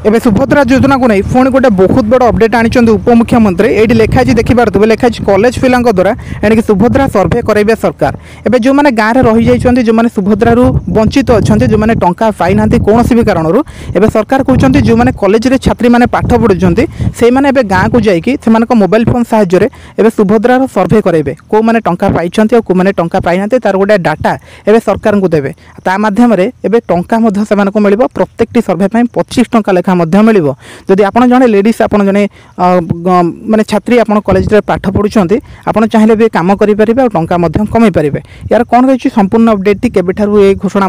एबे सुभद्रा योजना को नहीं पुणी गोटे बहुत बड़ अपडेट आनी उपमुख्यमंत्री ये लिखाई देखिपे लिखाई कॉलेज पिला द्वारा एणिक सुभद्रा सर्भे करेंगे सरकार। एबे जो मैंने गाँव में रही जाइए जो मैंने सुभद्रा वंचित अच्छा जो मैंने टंका पाई ना कौन भी कारण एबे सरकार कहते जो मैंने कॉलेज रे छात्री मैंने पाठ पढ़ुंट से मैंने गाँव को जाकर मोबाइल फोन साहाय्य सुभद्रार सर्भे करेंगे कौ मैंने टंका पाई कौ मैंने टंका पाई ना तार गोटे डाटा एवं सरकार को देवे ता माध्यम टंका मिल प्रत्येक सर्भे 25 टंका लेखा मिल जदि आप जड़े लेडीज आप जड़े माने छात्री आप कॉलेज पाठ पढ़ुंट आपड़ चाहिए भी कम करेंगे और टंका कमी पारे। यार कौन रही संपूर्ण अपडेट के घोषणा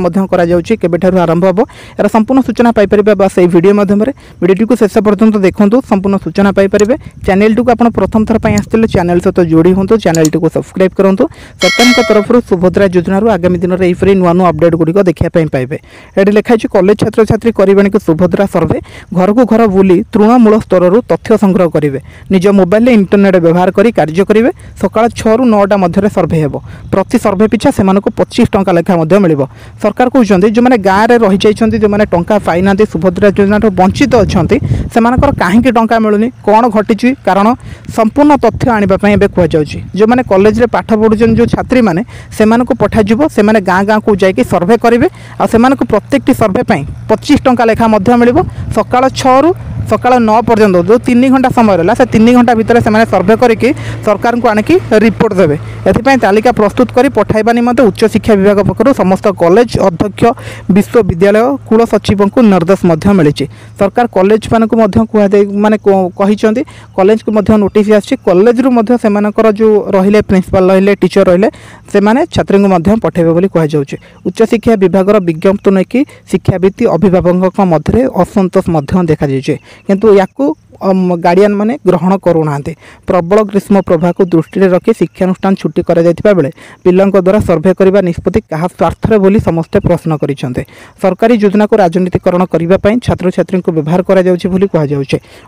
केबेठारु आरंभ हम यार संपूर्ण सूचना पाइपर बस ये वीडियो माध्यम वीडियो को शेष पर्यटन देखूँ संपूर्ण सूचना पाइपर। चैनल टी आप प्रथम थर आसते चैनल सहित जोड़ी हूँ चैनल टी सब्सक्राइब करूँ। सरकार तरफ सुभद्रा योजना आगामी दिन में यहपरी नुआ नुआ अपडेट गुड़िक देखापी पाइबे। ये लिखाई कॉलेज छात्र छात्री करेंगे सुभद्रा सर्भे घर को घर बुली तृणमूल स्तर तथ्य संग्रह करेंगे निज मोबाइल इंटरनेट व्यवहार कर कार्य करेंगे सकाल 6 रू 9टा मध्य सर्भे हो प्रति सर्भे पिछा से 25 टंका लेखा मिल। सरकार कहते जो मैंने गाँव में रही जाइए जो मैंने टंका पाई ना सुभद्रा योजना वंचित अच्छा से कहीं टंका मिलूनी कौन घटी कारण संपूर्ण तथ्य आने कहु जो मैंने कॉलेज रे पाठ पढ़ुन जो छात्री मैंने से पठाଯିव से गाँ गाँ को जाकि सर्भे करेंगे और प्रत्येक सर्भे 25 टंका लेखा मिल सकाल 6 रू सकाल 9 पर्यंत जो 3 घंटा समय रहा से 3 घंटा भितर से सर्भे करके सरकार को आणिकी रिपोर्ट देवे। एथिपाई तालिका प्रस्तुत कर पठाइबा निमंते उच्च शिक्षा विभाग पक्षर समस्त कॉलेज अध्यक्ष विश्वविद्यालय कुल सचिव को निर्देश मिली। सरकार कॉलेज माने कॉलेज को नोटिस आसी कॉलेज रु जो रहिले प्रिंसिपल रहिले टीचर रहिले से छात्री को पठेबे बोली कहुचे। उच्च शिक्षा विभाग विज्ञप्ति नहीं शिक्षाविद अभिभावक मध्य असंतोष देखा जाए किंतु याकू गार्डियन माने ग्रहण करूना। प्रबल ग्रीष्म प्रभा को दृष्टि रखी शिक्षानुष्ठान छुट्टी कर बेले पिला द्वारा सर्भे करने निष्पत्ति क्या स्वार्थ बोली समस्ते प्रश्न कर सरकारी योजना को राजनीतिकरण करने छात्र छात्री को व्यवहार कर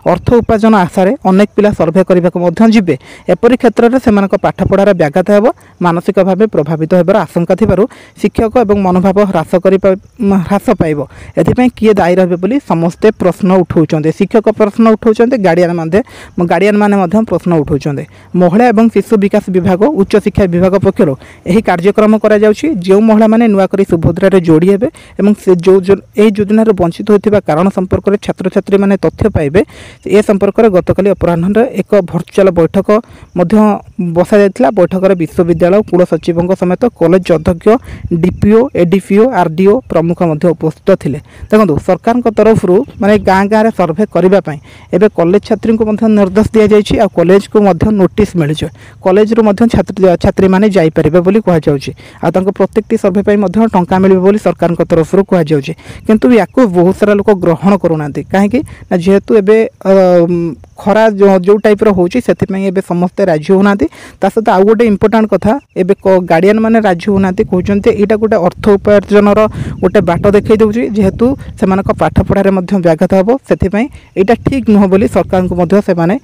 अर्थ उपार्जन आशार अनेक पिला सर्भे करने जीवे एपरी क्षेत्र में से पाठपढ़ार व्याघात हो मानसिक भाव प्रभावित होबार आशंका थिबारु शिक्षक और मनोभाव ह्रास पाइब। एथिपाई किए दायी रहे समस्ते प्रश्न उठाउछन्ते शिक्षक प्रश्न उठाउछन्ते गार्डियन माने प्रश्न उठाउछन्ते। महिला और शिशु विकास विभाग उच्च शिक्षा विभाग पक्षर यह कार्यक्रम करा जाउछि जो महिला माने नुआ करी सुभद्रा रे जोड़ी हेबे एवं से जो योजना वंचित होतिबा कारण संपर्क में छात्र छात्री माने तथ्य पाइबे ए संपर्क में गतकाली अपराह्न एक भर्चुआल बैठक बसा जाइतिला। बैठक में विश्वविद्यालय कुल सचिवों समेत कॉलेज अध्यक्ष डीपीओ एडीपीओ आरडीओ प्रमुख उपस्थित थिले। देखो सरकार तरफ माने गाँ गाँव सर्भे करने एवं कॉलेज छात्री को निर्देश दि जाइए और कॉलेज को नोटिस मिली कॉलेज रू छात्री छात्री मैंने जापर बोली कहु प्रत्येक सर्भे टंका मिले सरकार तरफ कहु किंतु या बहुत सारा लोक ग्रहण करूना कहीं जेहेतु एवं खरा जो टाइप रोचे से समस्ते राजी होना सहित आउ गोटे इम्पोर्टाट कथा एवं गार्डियन मैंने राजी होना कहते यहाँ गोटे अर्थ उपार्जन गोटे बाट देखई दूसरी जेहेतु से पाठ पढ़ार व्याघात हम से यहाँ ठीक नुह बोली सरकार को से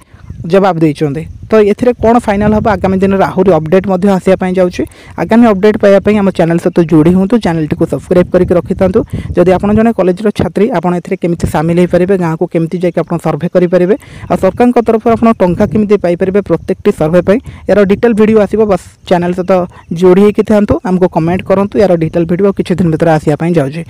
जवाब देते। तो ये कौन फाइनल हम आगामी दिन में आहरी अपडेट आसापी जाऊँगी। आगामी अपडेट पाइबापी आम चैनल सहित जोड़ी हूँ चैनल टी सब्सक्राइब करके रखि था जदि आप जड़े कॉलेज छात्री आपड़ केमी सामिल हो पारे गाँव को केमी जाकि सर्भे करेंगे और सरकार तरफ आप टंका केमी पाइपर प्रत्येक सर्भे यार डिटेल वीडियो आसो बस चैनल सहित जोड़ी होती था आमको कमेंट करूँ यार डिटेल वीडियो किसी दिन भर आसापी जाऊँगी।